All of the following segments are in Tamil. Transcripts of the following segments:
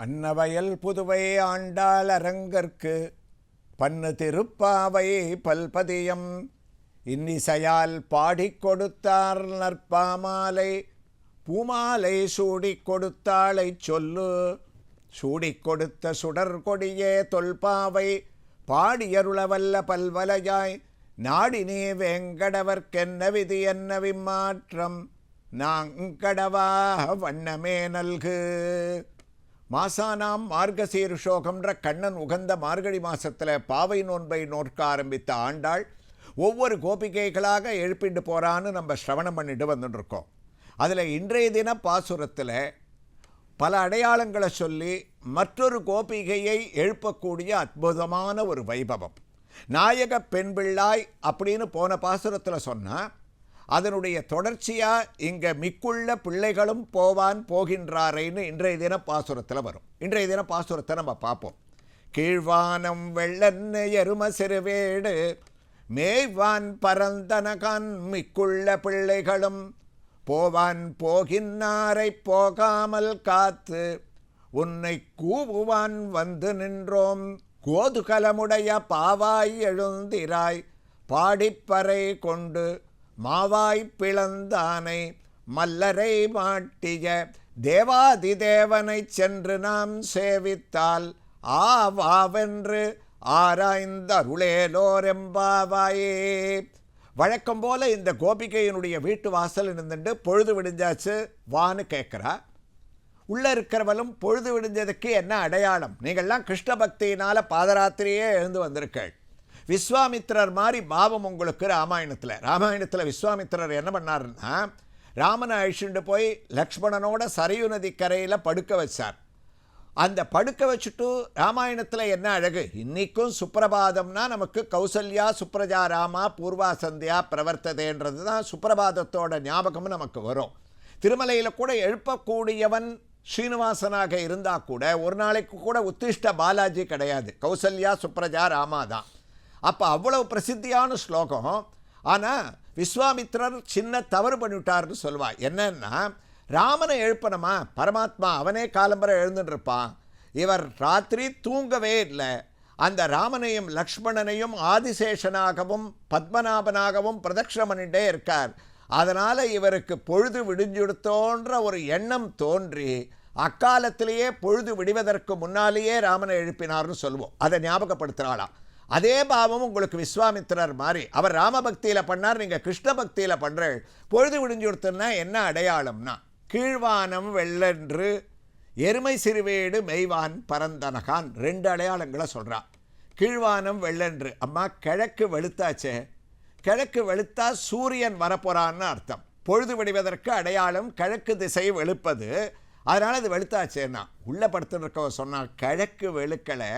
அன்னவயல் புதுவை ஆண்டாள் அரங்கற்கு பன்னு திருப்பாவை பல்பதியம் இன்னிசையால் பாடிக் கொடுத்தார் நற்பாமாலை பூமாலை சூடிக் கொடுத்தாளை சொல்லு சூடிக் கொடுத்த சுடற்கொடியே தொல்பாவை பாடியருளவல்ல பல்வலையாய் நாடினே வேங்கடவர்க்கென்ன விதி என்ன விம்மாற்றம் நாங்கடவா வண்ணமே நல்கு. மாசானாம் மார்கசீர்ஷோகம்ன்ற கண்ணன் உகந்த மார்கழி மாசத்தில் பாவை நோன்பை நோற்க ஆரம்பித்த ஆண்டாள் ஒவ்வொரு கோபிகைகளாக எழுப்பிட்டு போகிறான்னு நம்ம ஸ்ரவணம் பண்ணிட்டு வந்துட்டுருக்கோம். அதில் இன்றைய தின பாசுரத்தில் பல அடையாளங்களை சொல்லி மற்றொரு கோபிகையை எழுப்பக்கூடிய அற்புதமான ஒரு வைபவம். நாயக பெண் பிள்ளாய் அப்படின்னு போன பாசுரத்தில் சொன்னால் அதனுடைய தொடர்ச்சியாக இங்கே மிக்குள்ள பிள்ளைகளும் போவான் போகின்றாரைன்னு இன்றைய தின பாசுரத்தில் வரும். இன்றைய தின பாசுரத்தை நம்ம பார்ப்போம். கீழ்வானம் வெள்ளன்னு எரும சிறுவேடு மேய்வான் பரந்தனகான் மிக்குள்ள பிள்ளைகளும் போவான் போகின்னாரை போகாமல் காத்து உன்னை கூவுவான் வந்து நின்றோம் கோதுகலமுடைய பாவாய் எழுந்திராய் பாடிப்பறை கொண்டு மாவாய் பிளந்தானை மல்லரை மாட்டிய தேவாதி தேவனை சென்று நாம் சேவித்தால் ஆவாவென்று ஆராய்ந்தருளேலோரெம்பாவாயே. வழக்கம் போல இந்த கோபிகையினுடைய வீட்டு வாசல் இருந்துட்டு பொழுது விடிஞ்சாச்சு வான்னு கேட்குறா. உள்ளே இருக்கிறவளும் பொழுது விடிஞ்சதுக்கு என்ன அடையாளம்? நீங்கள்லாம் கிருஷ்ண பக்தியினால் பாதராத்திரியே எழுந்து வந்திருக்கள். விஸ்வாமித்திரர் மாதிரி பாவம் உங்களுக்கு ராமாயணத்தில் விஸ்வாமித்திரர் என்ன பண்ணாருன்னா ராமனை அழிச்சுட்டு போய் லக்ஷ்மணனோட சரையு நதி கரையில் படுக்க வச்சார். அந்த படுக்க வச்சுட்டு ராமாயணத்தில் என்ன அழகு, இன்றைக்கும் சுப்பிரபாதம்னா நமக்கு கௌசல்யா சுப்ரஜா ராமா பூர்வா சந்தியா பிரவர்த்ததேன்றது தான் சுப்பிரபாதத்தோட ஞாபகம் நமக்கு வரும். திருமலையில் கூட எழுப்பக்கூடியவன் ஸ்ரீனிவாசனாக இருந்தால் கூட ஒரு நாளைக்கு கூட உத்திஷ்ட பாலாஜி கிடையாது, கௌசல்யா சுப்ரஜா ராமா தான். அப்போ அவ்வளவு பிரசித்தியான ஸ்லோகம். ஆனால் விஸ்வாமித்திரர் சின்ன தவறு பண்ணிவிட்டார்னு சொல்லுவாள். என்னன்னா ராமனை எழுப்பணுமா, பரமாத்மா அவனே காலம்பரை எழுந்துட்டு இருப்பான். இவர் ராத்திரி தூங்கவே இல்லை. அந்த ராமனையும் லக்ஷ்மணனையும் ஆதிசேஷனாகவும் பத்மநாபனாகவும் பிரதட்சணம் பண்ணிட்டே இருக்கார். அதனால் இவருக்கு பொழுது விடிஞ்சுடுத்தோன்ற ஒரு எண்ணம் தோன்றி அக்காலத்திலேயே பொழுது விடுவதற்கு முன்னாலேயே ராமனை எழுப்பினார்னு சொல்லுவோம். அதை ஞாபகப்படுத்துகிறாளாம். அதே பாவம் உங்களுக்கு விஸ்வாமித்திரர் மாதிரி அவர் ராமபக்தியில் பண்ணார், நீங்கள் கிருஷ்ண பக்தியில் பண்ணுற. பொழுது விடிஞ்சு கொடுத்தோன்னா என்ன அடையாளம்னா கீழ்வானம் வெள்ளென்று எருமை சிறுவேடு மெய்வான் பரந்தனகான் ரெண்டு அடையாளங்களை சொல்கிறான். கீழ்வானம் வெள்ளென்று அம்மா கிழக்கு வெளுத்தாச்சே, கிழக்கு வெளுத்தா சூரியன் வரப்போகிறான்னு அர்த்தம். பொழுது விடுவதற்கு அடையாளம் கிழக்கு திசை வெளுப்பது, அதனால் அது வெளுத்தாச்சேன்னா. உள்ள படுத்துன்னு இருக்கவ சொன்னால் கிழக்கு வெளுக்கலை,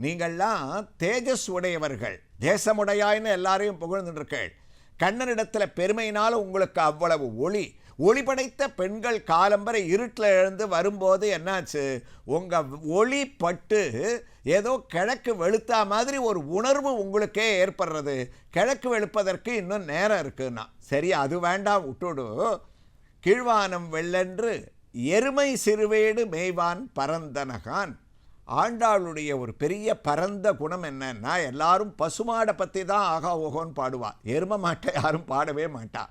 நீங்கள்லாம் தேஜஸ் உடையவர்கள் தேசமுடையாயின்னு எல்லாரையும் புகழ்ந்துருக்கள். கண்ணனிடத்தில் பெருமையினால் உங்களுக்கு அவ்வளவு ஒளி படைத்த பெண்கள் காலம்பரை இருட்டில் எழுந்து வரும்போது என்னாச்சு, உங்கள் ஒளி பட்டு ஏதோ கிழக்கு வெளுத்தா மாதிரி ஒரு உணர்வு உங்களுக்கே ஏற்படுறது. கிழக்கு வெளுப்பதற்கு இன்னும் நேரம் இருக்குன்னா சரி, அது வேண்டாம் விட்டுடு. கீழ்வானம் வெள்ளென்று எருமை சிறுவேடு மேய்வான் பரந்தனகான். ஆண்டாளுடைய ஒரு பெரிய பரந்த குணம் என்னன்னா எல்லாரும் பசுமாடை பற்றி தான் ஆகா ஓகோன்னு பாடுவாள், எரும மாட்டை யாரும் பாடவே மாட்டா.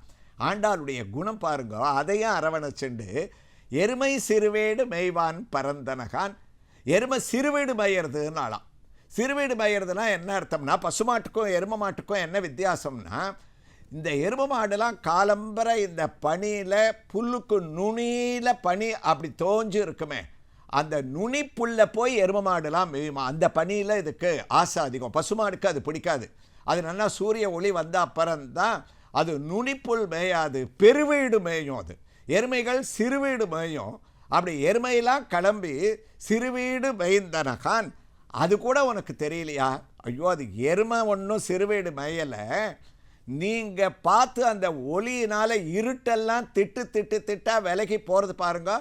ஆண்டாளுடைய குணம் பாருங்க, அதையும் அரவணைச்சுண்டு எருமை சிறுவேடு மேய்வான் பரந்தனகான். எருமை சிறுவீடு மேயறதுன்னாலாம். சிறுவீடு மேயறதுனா என்ன அர்த்தம்னா பசுமாட்டுக்கும் எரும மாட்டுக்கும் என்ன வித்தியாசம்னா இந்த எரும மாடுலாம் காலம்பரை இந்த பனியில் புல்லுக்கு நுனியில் பனி அப்படி தோஞ்சு இருக்குமே, அந்த நுனி புல்ல போய் எரும மாடுலாம் மேயுமா. அந்த பனியில் இதுக்கு ஆசை அதிகம், பசுமாடுக்கு அது பிடிக்காது. அது நல்லா சூரிய ஒளி வந்த அப்புறம்தான் அது நுனிப்புல் மேயாது, பெருவீடு மேயும். அது எருமைகள் சிறுவீடு மேயும். அப்படி எருமையெல்லாம் கிளம்பி சிறுவீடு மேய்ந்தனகான். அது கூட உனக்கு தெரியலையா? ஐயோ, அது எருமை ஒன்றும் சிறுவீடு மேயலை. நீங்கள் பார்த்து அந்த ஒளியினால் இருட்டெல்லாம் திட்டா விலகி போகிறது பாருங்க.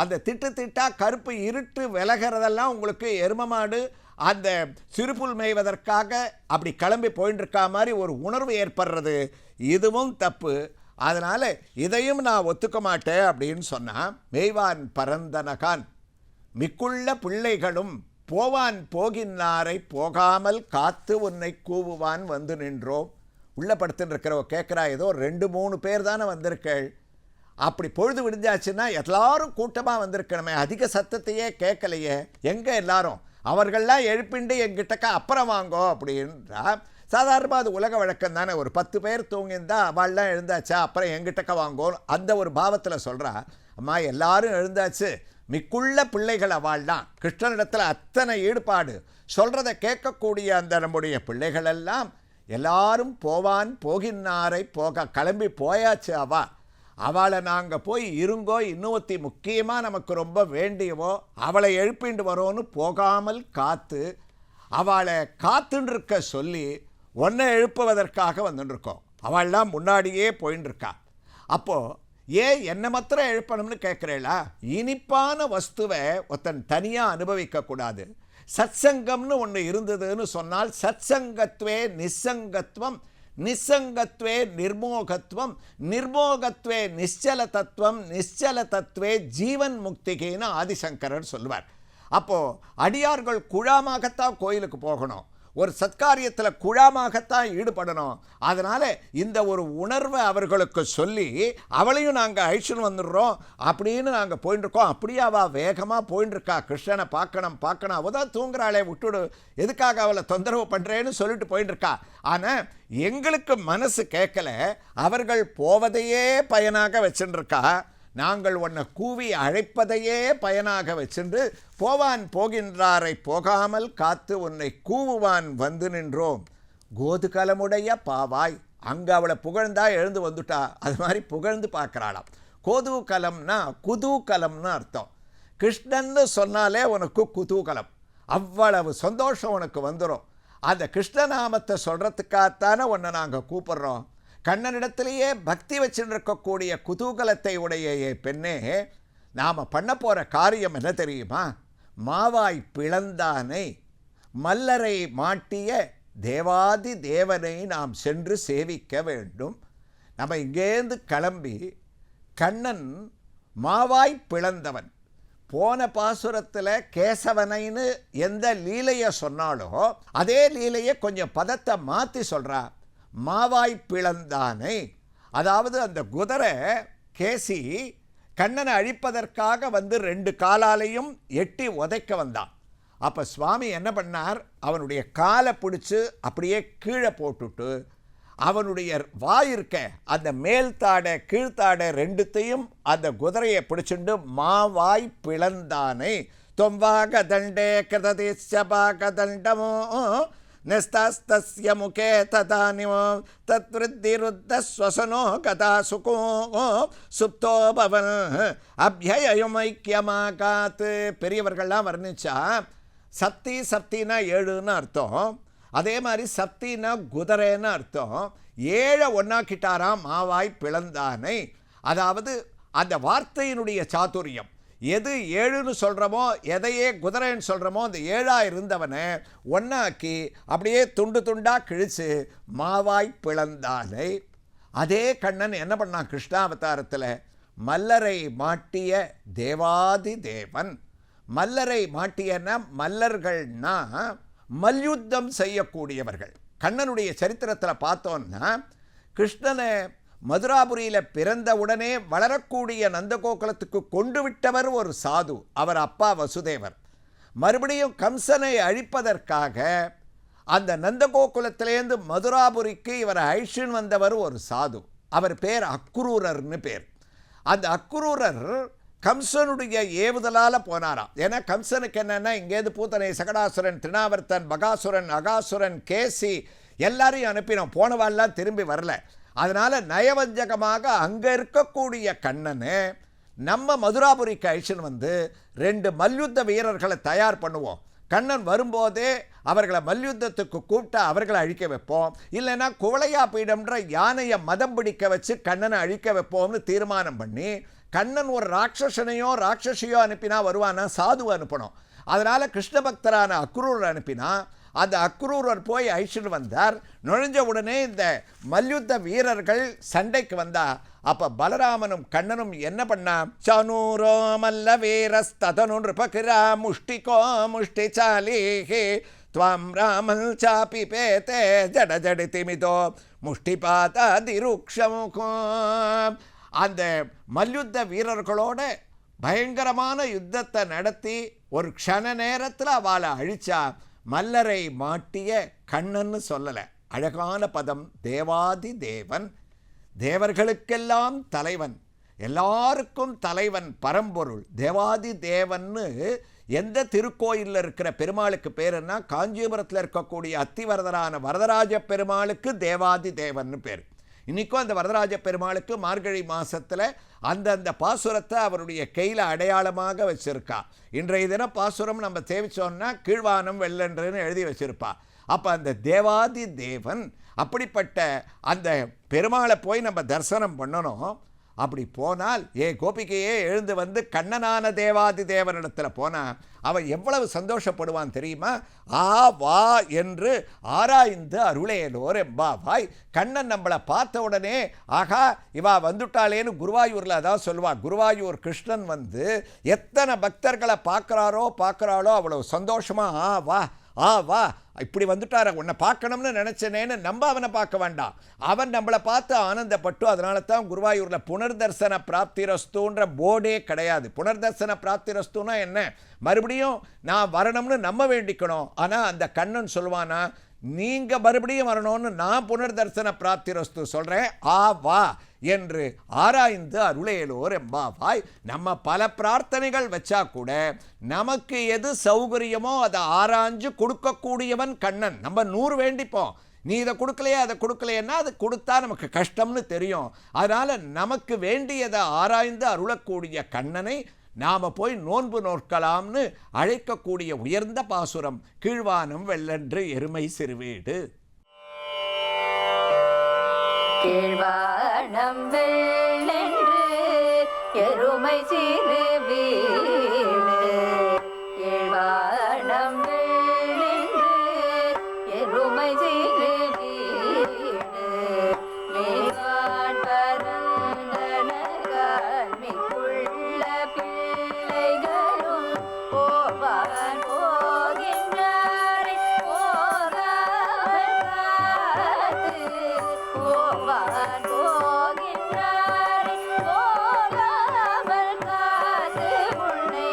அந்த திட்டா கருப்பு இருட்டு விலகிறதெல்லாம் உங்களுக்கு எரும மாடு அந்த சிறுபுல் மேய்வதற்காக அப்படி கிளம்பி போயின்னு இருக்கா மாதிரி ஒரு உணர்வு ஏற்படுறது. இதுவும் தப்பு. அதனால் இதையும் நான் ஒத்துக்க மாட்டேன் அப்படின்னு சொன்னால், மெய்வான் பரந்தனகான் மிக்குள்ள பிள்ளைகளும் போவான் போகின்னாரை போகாமல் காத்து உன்னை கூவுவான் வந்து நின்றோம். உள்ள படுத்துன்னு இருக்கிறவ கேட்குறா, ஏதோ 2-3 பேர் தானே வந்திருக்கள், அப்படி பொழுது விடிஞ்சாச்சுன்னா எல்லாரும் கூட்டமாக வந்திருக்கணுமே, அதிக சத்தத்தையே கேட்கலையே, எங்கே எல்லாரும், அவர்கள்லாம் எழுப்பிண்டு எங்கிட்டக்கா அப்புறம் வாங்கோ அப்படின்றா. சாதாரணமாக அது உலக வழக்கம் தானே, ஒரு 10 பேர் தூங்கியிருந்தா அவள்லாம் எழுந்தாச்சா அப்புறம் எங்கிட்டக்க வாங்கோ அந்த ஒரு பாவத்தில் சொல்கிறா. அம்மா எல்லாரும் எழுந்தாச்சு, மிக்குள்ள பிள்ளைகள் அவள்தான், கிருஷ்ணனிடத்தில் அத்தனை ஈடுபாடு, சொல்கிறத கேட்கக்கூடிய அந்த நம்முடைய பிள்ளைகளெல்லாம் எல்லாரும் போவான் போகின்னாரை போக கிளம்பி போயாச்சு. அவளை நாங்கள் போய் இருங்கோ, இன்னொருத்தி முக்கியமாக நமக்கு ரொம்ப வேண்டியவோ அவளை எழுப்பிண்டு வரோன்னு போகாமல் காத்து, அவளை காத்துன்னு இருக்க சொல்லி ஒன்றை எழுப்புவதற்காக வந்துட்டுருக்கோம். அவள்லாம் முன்னாடியே போயின்னு இருக்கா. அப்போது ஏன் என்னை மாத்திரம் எழுப்பணும்னு கேட்குறேளா? இனிப்பான வஸ்துவை ஒருத்தன் தனியாக அனுபவிக்கக்கூடாது. சத்சங்கம்னு ஒன்று இருந்ததுன்னு சொன்னால், சத்சங்கத்வே நிசங்கத்வம், நிசங்கத்வே நிர்மோகத்வம், நிர்மோகத்வே நிశ్చல தத்துவம், நிశ్చல தத்துவே ஜீவன் முக்திகின்னு ஆதிசங்கரர் சொல்வார். அப்போது அடியார்கள் குழாமாகத்தான் கோயிலுக்கு போகணும், ஒரு சத்காரியத்தில் குழாமாகத்தான் ஈடுபடணும். அதனால் இந்த ஒரு உணர்வை அவர்களுக்கு சொல்லி அவளையும் நாங்கள் அழிச்சுன்னு வந்துடுறோம் அப்படின்னு நாங்கள் போயிட்டுருக்கோம். அப்படியே அவள் வேகமாக போயிட்டுருக்கா, கிருஷ்ணனை பார்க்கணும் பார்க்கணும், அவள் தான் தூங்குறாளே விட்டுடு, எதுக்காக அவளை தொந்தரவு பண்ணுறேன்னு சொல்லிட்டு போயிட்டுருக்கா. ஆனால் எங்களுக்கு மனசு கேட்கல, அவர்கள் போவதையே பயனாக வச்சுருக்கா. நாங்கள் உன்னை கூவி அழைப்பதையே பயனாக வச்சுண்டு போவான் போகின்றாரை போகாமல் காத்து உன்னை கூவுவான் வந்து நின்றோம். கோதுகலமுடைய பாவாய், அங்கே அவளை புகழ்ந்தா எழுந்து வந்துட்டா, அது மாதிரி புகழ்ந்து பார்க்குறாளாம். கோதுகலம்னா குதூகலம்னு அர்த்தம். கிருஷ்ணன்னு சொன்னாலே உனக்கு குதூகலம், அவ்வளவு சந்தோஷம் உனக்கு வந்துடும். அந்த கிருஷ்ணநாமத்தை சொல்கிறதுக்காகத்தானே உன்னை நாங்கள் கூப்பிட்றோம். கண்ணனிடத்திலேயே பக்தி வச்சுட்டு இருக்கக்கூடிய குதூகலத்தை உடைய பெண்ணே, நாம் பண்ண போகிற காரியம் என்ன தெரியுமா? மாவாய் பிளந்தானை மல்லரை மாட்டிய தேவாதி தேவனை நாம் சென்று சேவிக்க வேண்டும். நம்ம இங்கேருந்து கிளம்பி, கண்ணன் மாவாய் பிளந்தவன், போன பாசுரத்தில் கேசவனைன்னு எந்த லீலையை சொன்னாலோ அதே லீலையை கொஞ்சம் பதத்தை மாற்றி சொல்கிறா. மாவாய் பிளந்தானை, அதாவது அந்த குதிரை கேசி கண்ணனை அழிப்பதற்காக வந்து 2 காலாலையும் எட்டி உதைக்க வந்தான். அப்போ சுவாமி என்ன பண்ணார், அவனுடைய காலை பிடிச்சி அப்படியே கீழே போட்டுட்டு, அவனுடைய வாயிருக்க அந்த மேல் தாடை கீழ்த்தாடை 2த்தையும் அந்த குதிரையை பிடிச்சுண்டு மாவாய் பிளந்தானை. தொம்பாக தண்டே கததேசபாக தண்டமோ நஸ்தஸ்தஸ்ய முகே ததானிமோ தத்விருத்திருத்த ஸ்வசனோ கதா சுகோ சுப்தோ பவன் அப்யயமைக்கியமாகாத்து. பெரியவர்கள்லாம் வர்ணிச்சா, சப்தி சப்தினா 7ன்னு அர்த்தம், அதே மாதிரி சப்தினா குதிரைன்னு அர்த்தம். 7 ஒன்னாக்கிட்டாராம் மாவாய் பிளந்தானை. அதாவது அந்த வார்த்தையினுடைய சாதுரியம், எது 7ன்னு சொல்கிறோமோ, எதையே குதிரைன்னு சொல்கிறோமோ, அந்த 7ஆக இருந்தவனை ஒன்றாக்கி அப்படியே துண்டு துண்டாக கிழிச்சு மாவாய் பிளந்தானை. அதே கண்ணன் என்ன பண்ணான் கிருஷ்ணாவதாரத்தில்? மல்லரை மாட்டிய தேவாதி தேவன். மல்லரை மாட்டியன்னா மல்லர்கள்னா மல்யுத்தம் செய்யக்கூடியவர்கள். கண்ணனுடைய சரித்திரத்தில் பார்த்தோன்னா, கிருஷ்ணனை மதுராபுரியில் பிறந்த உடனே வளரக்கூடிய நந்தகோகுலத்துக்கு கொண்டு விட்டவர் ஒரு சாது, அவர் அப்பா வசுதேவர். மறுபடியும் கம்சனை அழிப்பதற்காக அந்த நந்தகோகுலத்திலேருந்து மதுராபுரிக்கு இவர் அழிச்சுன்னு வந்தவர் ஒரு சாது, அவர் பேர் அக்ரூரர்னு பேர். அந்த அக்ரூரர் கம்சனுடைய ஏவுதலால் போனாராம். ஏன்னா கம்சனுக்கு என்னென்னா, இங்கேருந்து பூத்தனை, சகடாசுரன், திருநாவர்த்தன், பகாசுரன், அகாசுரன், கேசி எல்லாரையும் அனுப்பினோம், போனவாள்லாம் திரும்பி வரல. அதனால் நயவஞ்சகமாக அங்கே இருக்கக்கூடிய கண்ணனை நம்ம மதுராபுரிக்கு அழிச்சுன்னு வந்து 2 மல்யுத்த வீரர்களை தயார் பண்ணுவோம். கண்ணன் வரும்போதே அவர்களை மல்யுத்தத்துக்கு கூப்பிட்டு அவர்களை அழிக்க வைப்போம், இல்லைன்னா குவளையா பீடம்ன்ற யானையை மதம் பிடிக்க வச்சு கண்ணனை அழிக்க வைப்போம்னு தீர்மானம் பண்ணி, கண்ணன் ஒரு ராட்சசனையோ ராட்சசியோ அனுப்பினா வருவானா, சாதுவை அனுப்பணும். அதனால் கிருஷ்ண பக்தரான அக்ரூர் அனுப்பினா, அந்த அக்ரூரர் போய் அழிச்சுட்டு வந்தார். நுழைஞ்ச உடனே இந்த மல்யுத்த வீரர்கள் சண்டைக்கு வந்தா. அப்ப பலராமனும் கண்ணனும் என்ன பண்ணா, சனூரோ மல்ல வீரஸ்ததனு நிருபகிரா முஷ்டிகோ முஷ்டிசாலிஹி த்வாம் ராமல் சாபி பேதே ஜட ஜடிதிமிதோ முஷ்டிபாதாதிருக்ஷமுகோ. அந்த மல்யுத்த வீரர்களோட பயங்கரமான யுத்தத்தை நடத்தி ஒரு க்ஷண நேரத்தில் அவளை அழிச்சா. மல்லரை மாட்டிய கண்ணன்னு சொல்லலை, அழகான பதம். தேவாதி தேவன், தேவர்களுக்கெல்லாம் தலைவன், எல்லாருக்கும் தலைவன், பரம்பொருள். தேவாதி தேவன்னு எந்த திருக்கோயிலில் இருக்கிற பெருமாளுக்கு பேருன்னா, காஞ்சிபுரத்தில் இருக்கக்கூடிய அத்திவரதரான வரதராஜ பெருமாளுக்கு தேவாதி தேவன்னு பேர். இன்றைக்கும் அந்த வரதராஜ பெருமாளுக்கு மார்கழி மாதத்தில் அந்தந்த பாசுரத்தை அவருடைய கையில் அடையாளமாக வச்சுருக்கா. இன்றைய தினம் பாசுரம் நம்ம தேவிச்சோன்னா கீழ்வானம் வெள்ளன்றுன்னு எழுதி வச்சுருப்பா. அப்போ அந்த தேவாதி தேவன், அப்படிப்பட்ட அந்த பெருமாளை போய் நம்ம தரிசனம் பண்ணணும். அப்படி போனால் கோபிகையே எழுந்து வந்து கண்ணனான தேவாதி தேவனிடத்தில் போனால் அவன் எவ்வளவு சந்தோஷப்படுவான் தெரியுமா? ஆ வா என்று ஆராய்ந்து அருளேலோர் எம்பாவாய். கண்ணன் நம்மளை பார்த்த உடனே ஆகா இவா வந்துட்டாளேன்னு குருவாயூரில் அதான் சொல்லுவா. குருவாயூர் கிருஷ்ணன் வந்து எத்தனை பக்தர்களை பார்க்குறாளோ அவ்வளவு சந்தோஷமாக ஆ வா ஆ வா இப்படி வந்துட்டார, உன்னை பார்க்கணும்னு நினச்சனேன்னு நம்ம அவனை பார்க்க வேண்டாம், அவன் நம்மளை பார்த்து ஆனந்தப்பட்டு. அதனால தான் குருவாயூரில் புனர்தர்சன பிராப்திரஸ்துன்ற போர்டே கிடையாது. புனர்தர்சன பிராப்திரஸ்துன்னா என்ன, மறுபடியும் நான் வரணும்னு நம்ம வேண்டிக்கணும். ஆனால் அந்த கண்ணன் சொல்லுவானா, நீங்கள் மறுபடியும் வரணும்னு நான் புனர்தர்சன பிராப்திரஸ்து சொல்கிறேன், ஆ வா என்று ஆராய்ந்து அருளேலோர் எம்பாவாய். நம்ம பல பிரார்த்தனைகள் வச்சா கூட நமக்கு எது சௌகரியமோ அதை ஆராய்ஞ்சு கொடுக்கக்கூடியவன் கண்ணன். நம்ம 100 வேண்டிப்போம், நீ இதை கொடுக்கலையே அதை கொடுக்கலையேன்னா அது கொடுத்தா நமக்கு கஷ்டம்னு தெரியும். அதனால் நமக்கு வேண்டியதை ஆராய்ந்து அருளக்கூடிய கண்ணனை நாம் போய் நோன்பு நோக்கலாம்னு அழைக்கக்கூடிய உயர்ந்த பாசுரம் கீழ்வானம் வெள்ளன்று எருமை சிறுவீடு. கீழ்வானம் வெள்ளென்று எருமை சிறுவீடு, கீழ்வானம் வெள்ளென்று எருமை சிறுவீடு, மேகான் பரந்தனகால் மிக்குள்ள பிள்ளைகளும் போவான் போகின்றாரே போகாமல் காத்து, போவான் போகின்றாரே போகாமல் காத்து, உன்னை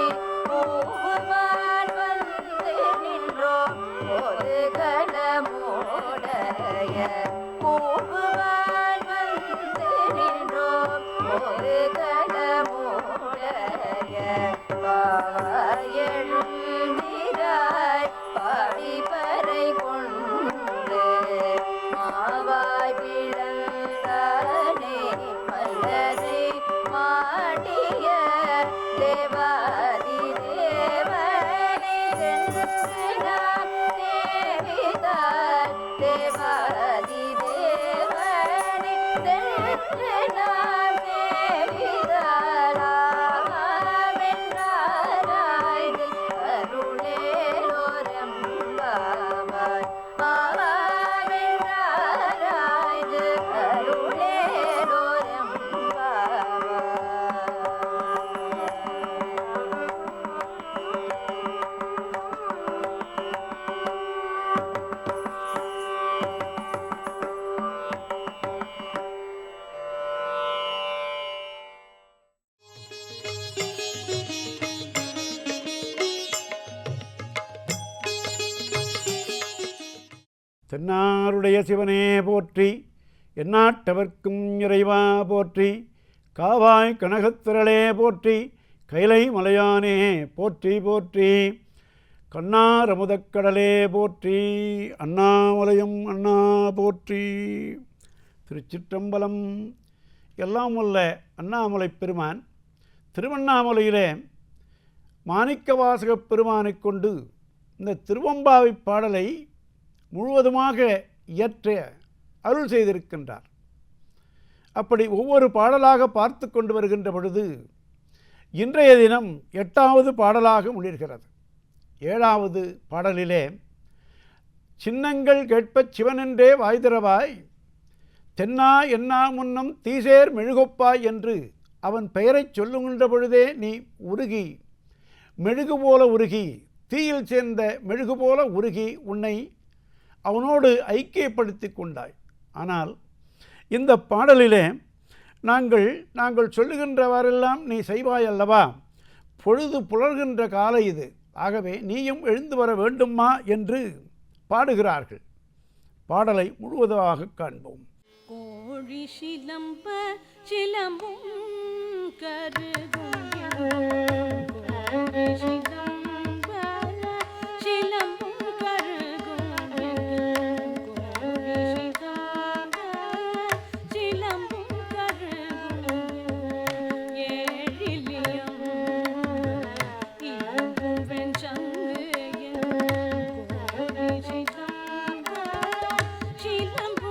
பூவான் வந்து நின்றோம் ஒரு கடமுடைய, பூவான் வந்து நின்றோம் ஒரு கடமுடைய, எழுந்திராய் பாடிப்பறை கொண்டு மாவாய் பிளந்தானே மலரை மாட்டிய தேவாதி தேவனை சென்று நாம் தேவிதால், தேவாதி தேவனை சென்று நாம் தேவிதால், ஆவென்றாராய்ந்து அருளேலோரெம்பாவாய், ஆவென்றாராய்ந்து தென்னாருடைய சிவனே போற்றி, எந்நாட்டவர்க்கும் இறைவா போற்றி, காவாய் கனகத்திரளே போற்றி, கைலை மலையானே போற்றி போற்றி, கண்ணாரமுதக்கடலே போற்றி, அண்ணாமலையும் அண்ணா போற்றி. திருச்சிற்றம்பலம். எல்லாம் வல்ல அண்ணாமலை பெருமான் திருவண்ணாமலையிலே மாணிக்கவாசகப் பெருமானைக் கொண்டு இந்த திருவம்பாவை பாடலை முழுவதுமாக இயற்ற அருள் செய்திருக்கின்றார். அப்படி ஒவ்வொரு பாடலாக பார்த்து கொண்டு வருகின்ற பொழுது இன்றைய தினம் 8வது பாடலாக முடிகிறது. 7வது பாடலிலே சின்னங்கள் கேட்பச் சிவனென்றே வாய்திரவாய், தென்னா என்னா முன்னம் தீசேர் மெழுகொப்பாய் என்று அவன் பெயரைச் சொல்லுகின்ற பொழுதே நீ உருகி, மெழுகு போல உருகி, தீயில் சேர்ந்த மெழுகு போல உருகி உன்னை அவனோடு ஐக்கியப்படுத்தி கொண்டாய். ஆனால் இந்த பாடலிலே நாங்கள் சொல்லுகின்றவாறெல்லாம் நீ செய்வாய் அல்லவா? பொழுது புலர்கின்ற காலை இது, ஆகவே நீயும் எழுந்து வர வேண்டுமா என்று பாடுகிறார்கள். பாடலை முழுவதாக காண்போம். கோழி சிலம்ப சிலம்பும் கருகும், கோழி சிலம்ப சிலம்பும் கருகும், கோழி சிலம்ப சிலம்பும் கருகும், ஏழிலியம் இயங்கும் வெண்சங்கு கோழி சிலம்ப சிலம்பும்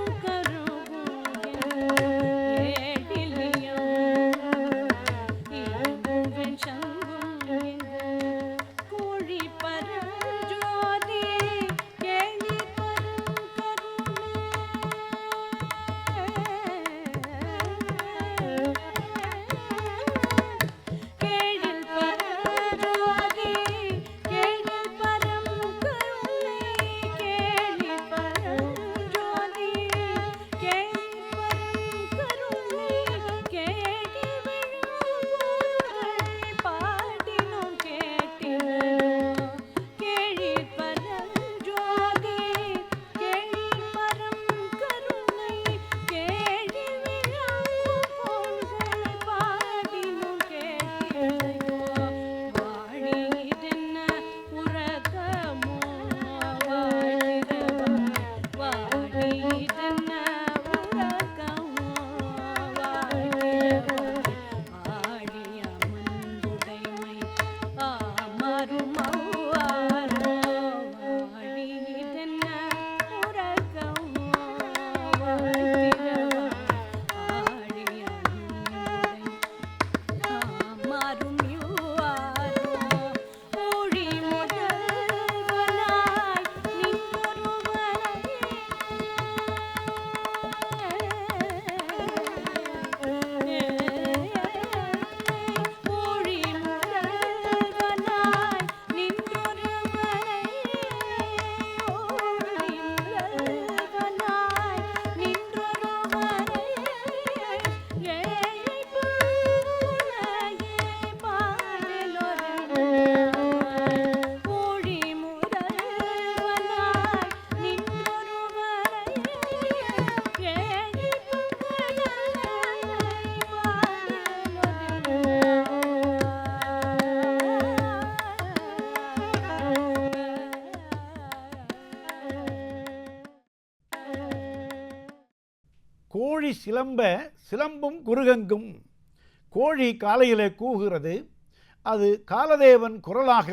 கோழி சிலம்ப சிலம்பும் குருகங்கும். கோழி காலையிலே கூவுகிறது. அது காலதேவன் குரலாக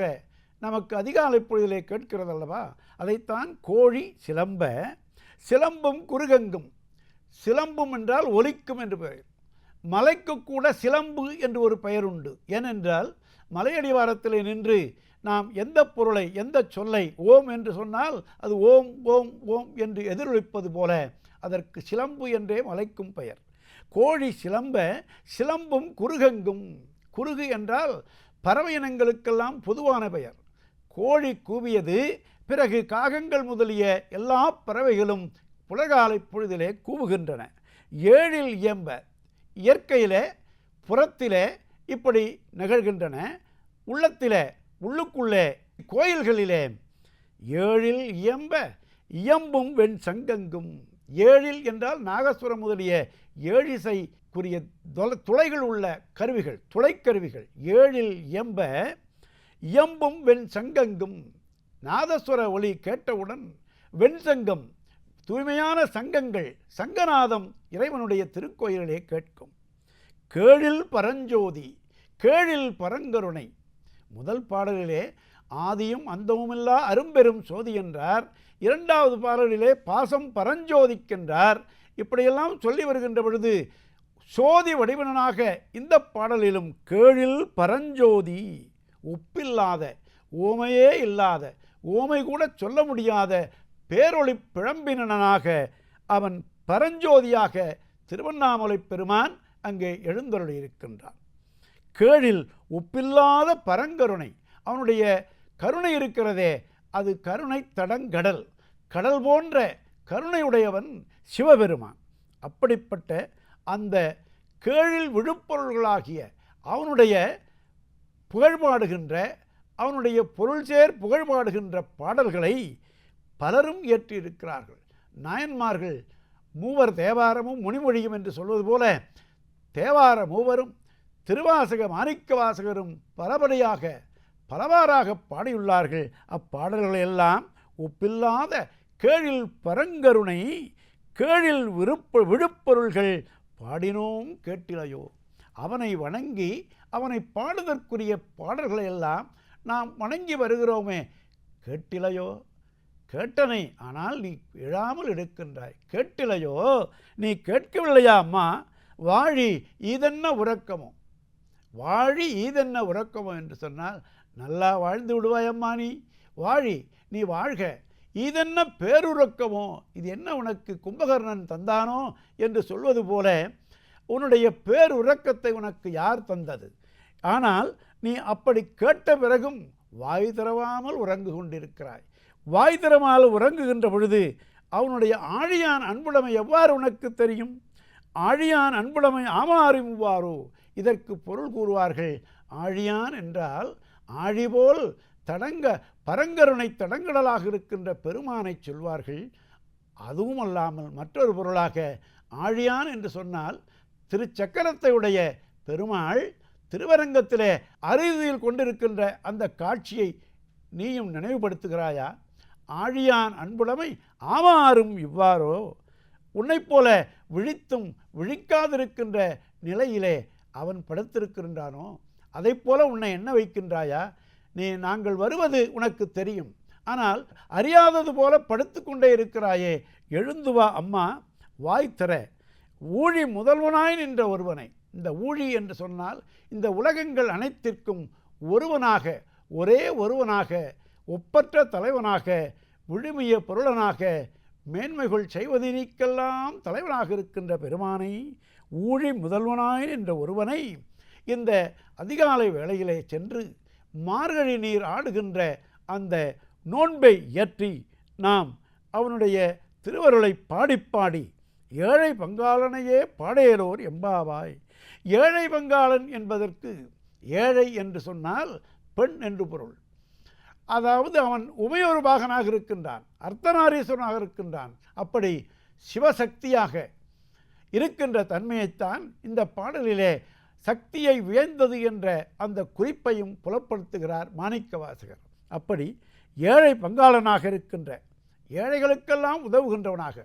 நமக்கு அதிகாலை பொழுதிலே கேட்கிறது அல்லவா? அதைத்தான் கோழி சிலம்ப சிலம்பும் குருகங்கும். சிலம்பும் என்றால் ஒலிக்கும் என்று பெயர். மலைக்கு கூட சிலம்பு என்று ஒரு பெயர் உண்டு. ஏனென்றால் மலையடிவாரத்திலே நின்று நாம் எந்த பொருளை எந்த சொல்லை ஓம் என்று சொன்னால் அது ஓம் ஓம் ஓம் என்று எதிரொலிப்பது போல அதற்கு சிலம்பு என்றே மலைக்கும் பெயர். கோழி சிலம்ப சிலம்பும் குருகங்கும். குருகு என்றால் பறவை இனங்களுக்கெல்லாம் பொதுவான பெயர். கோழி கூவியது, பிறகு காகங்கள் முதலிய எல்லா பறவைகளும் புலகாலை பொழுதிலே கூவுகின்றன. ஏழில் இயம்ப, இயற்கையிலே புறத்திலே இப்படி நிகழ்கின்றன. உள்ளத்திலே உள்ளுக்குள்ளே கோயில்களிலே ஏழில் இயம்ப இயம்பும் வெண் சங்கங்கும். ஏழில் என்றால் நாகசுரம் முதலிய ஏழிசைக்குரிய துளைகள் உள்ள கருவிகள், துளைக்கருவிகள். ஏழில் இயம்ப இயம்பும் வெண் சங்கங்கும். நாதஸ்வர ஒலி கேட்டவுடன் வெண்சங்கம், தூய்மையான சங்கங்கள், சங்கநாதம் இறைவனுடைய திருக்கோயிலே கேட்கும். கேழில் பரஞ்சோதி, கேழில் பரங்கருணை. முதல் பாடலிலே ஆதியும் அந்தமுமில்லா அரும்பெரும் சோதி என்றார். இரண்டாவது பாடலிலே பாசம் பரஞ்சோதிக்கின்றார். இப்படியெல்லாம் சொல்லி வருகின்ற பொழுது சோதி வடிவனாக இந்த பாடலிலும் கேழில் பரஞ்சோதி, ஒப்பில்லாத, ஓமையே இல்லாத, ஓமை கூட சொல்ல முடியாத பேரொளி பிழம்பினனாக அவன் பரஞ்சோதியாக திருவண்ணாமலை பெருமான் அங்கே எழுந்தருளியிருக்கின்றான். கேழில் ஒப்பில்லாத பரங்கருணை, அவனுடைய கருணை இருக்கிறதே அது கருணை தடங்கடல், கடல் போன்ற கருணையுடையவன் சிவபெருமான். அப்படிப்பட்ட அந்த கேழில் விழுப்பொருள்களாகிய அவனுடைய புகழ்பாடுகின்ற, அவனுடைய பொருள்சேர் புகழ்பாடுகின்ற பாடல்களை பலரும் இயற்றியிருக்கிறார்கள். நாயன்மார்கள் மூவர் தேவாரமும் முனிமொழியும் என்று சொல்வது போல தேவார மூவரும் திருவாசக மாணிக்க வாசகரும் பலவாறாக பாடியுள்ளார்கள். அப்பாடல்களெல்லாம் ஒப்பில்லாத கேழில் பரங்கருணை, கேழில் விழுப்பொருள்கள் பாடினோம் கேட்டிலையோ. அவனை வணங்கி அவனை பாடுதற்குரிய பாடல்களை எல்லாம் நாம் வணங்கி வருகிறோமே, கேட்டிலையோ. கேட்டனை, ஆனால் நீ எழாமல் எடுக்கின்றாய். கேட்டிலையோ, நீ கேட்கவில்லையா அம்மா? வாழி ஈதென்ன உறக்கமோ, வாழி ஈதென்ன உறக்கமோ என்று சொன்னால் நல்லா வாழ்ந்து விடுவாய் அம்மா. நீ வாழி, நீ வாழ்க. இதென்ன பேருறக்கமோ, இது என்ன உனக்கு கும்பகர்ணன் தந்தானோ என்று சொல்வது போல உன்னுடைய பேருறக்கத்தை உனக்கு யார் தந்தது? ஆனால் நீ அப்படி கேட்ட பிறகும் வாய் திறவாமல் உறங்கு கொண்டிருக்கிறாய். வாய் திறமால் உறங்குகின்ற பொழுது அவனுடைய ஆழியான் அன்புடைமை எவ்வாறு உனக்கு தெரியும்? ஆழியான் அன்புடைமை ஆமாறுவாரோ, இதற்கு பொருள் கூறுவார்கள். ஆழியான் என்றால் ஆழிபோல் பரங்கருணை தடங்கடலாக இருக்கின்ற பெருமானை சொல்வார்கள். அதுவும் அல்லாமல் மற்றொரு பொருளாக ஆழியான் என்று சொன்னால் திருச்சக்கரத்தை உடைய பெருமாள் திருவரங்கத்திலே அறுதியில் கொண்டிருக்கின்ற அந்த காட்சியை நீயும் நினைவுபடுத்துகிறாயா? ஆழியான் அன்புடைமை ஆமாறும் இவ்வாறோ, உன்னைப் போல விழித்தும் விழிக்காதிருக்கின்ற நிலையிலே அவன் படுத்திருக்கின்றானோ, அதை போல உன்னை என்ன வைக்கின்றாயா? நாங்கள் வருவது உனக்கு தெரியும், ஆனால் அறியாதது போல படுத்து கொண்டே இருக்கிறாயே. எழுந்து வா அம்மா, வாய் திற. ஊழி முதல்வனாய் நின்ற ஒருவனை, இந்த ஊழி என்று சொன்னால் இந்த உலகங்கள் அனைத்திற்கும் ஒருவனாக, ஒரே ஒருவனாக, ஒப்பற்ற தலைவனாக, விழுமிய பொருளனாக, மேன்மைகள் செய்வதற்கெல்லாம் தலைவனாக இருக்கின்ற பெருமானை, ஊழி முதல்வனாய் என்ற ஒருவனை இந்த அதிகாலை வேளையிலே சென்று மார்கழி நீர் ஆடுகின்ற அந்த நோன்பை இயற்றி நாம் அவனுடைய திருவருளை பாடி ஏழை பங்காளனையே பாடையலோர் எம்பாவாய். ஏழை பங்காளன் என்பதற்கு ஏழை என்று சொன்னால் பெண் என்று பொருள். அதாவது அவன் உமையொரு பாகனாக இருக்கின்றான், அர்த்தநாரீஸ்வரனாக இருக்கின்றான். அப்படி சிவசக்தியாக இருக்கின்ற தன்மையைத்தான் இந்த பாடலிலே சக்தியை வியந்தது என்ற அந்த குறிப்பையும் புலப்படுத்துகிறார் மாணிக்க வாசகர். அப்படி ஏழை பங்காளனாக இருக்கின்ற, ஏழைகளுக்கெல்லாம் உதவுகின்றவனாக,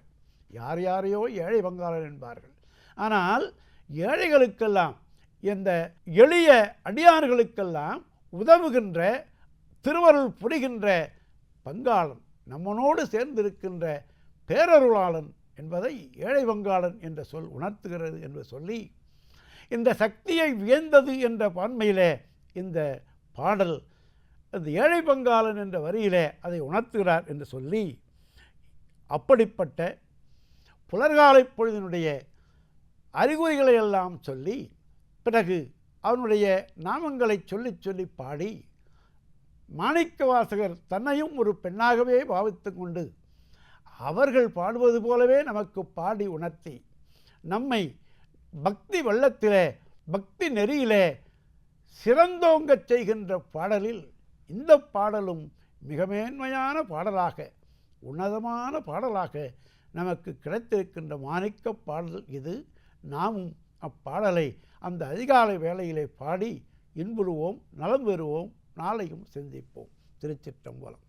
யார் யாரையோ ஏழை பங்காளன் என்பார்கள். ஆனால் ஏழைகளுக்கெல்லாம், இந்த எளிய அடியார்களுக்கெல்லாம் உதவுகின்ற, திருவருள் புரிகின்ற பங்காளன், நம்மனோடு சேர்ந்திருக்கின்ற பேரருளாளன் என்பதை ஏழை பங்காளன் என்ற சொல் உணர்த்துகிறது என்று சொல்லி, இந்த சக்தியை வியந்தது என்ற பான்மையிலே இந்த பாடல் அந்த ஏழை பங்காளன் என்ற வரியிலே அதை உணர்த்துகிறார் என்று சொல்லி, அப்படிப்பட்ட புலர்காலை பொழுதினுடைய அறிகுறிகளை எல்லாம் சொல்லி, பிறகு அவனுடைய நாமங்களை சொல்லி சொல்லி பாடி, மாணிக்க வாசகர் தன்னையும் ஒரு பெண்ணாகவே பாவித்து கொண்டு அவர்கள் பாடுவது போலவே நமக்கு பாடி உணர்த்தி, நம்மை பக்தி வெள்ளத்திலே, பக்தி நெறியிலே சிறந்தோங்கச் செய்கின்ற பாடலில் இந்த பாடலும் மிக மேன்மையான பாடலாக, உன்னதமான பாடலாக நமக்கு கிடைத்திருக்கின்ற மாணிக்க பாடல் இது. நாமும் அப்பாடலை அந்த அதிகாலை வேளையிலே பாடி இன்புறுவோம், நலம் பெறுவோம், நாளையும் சிந்திப்போம். திருச்சிற்றம்பலம்.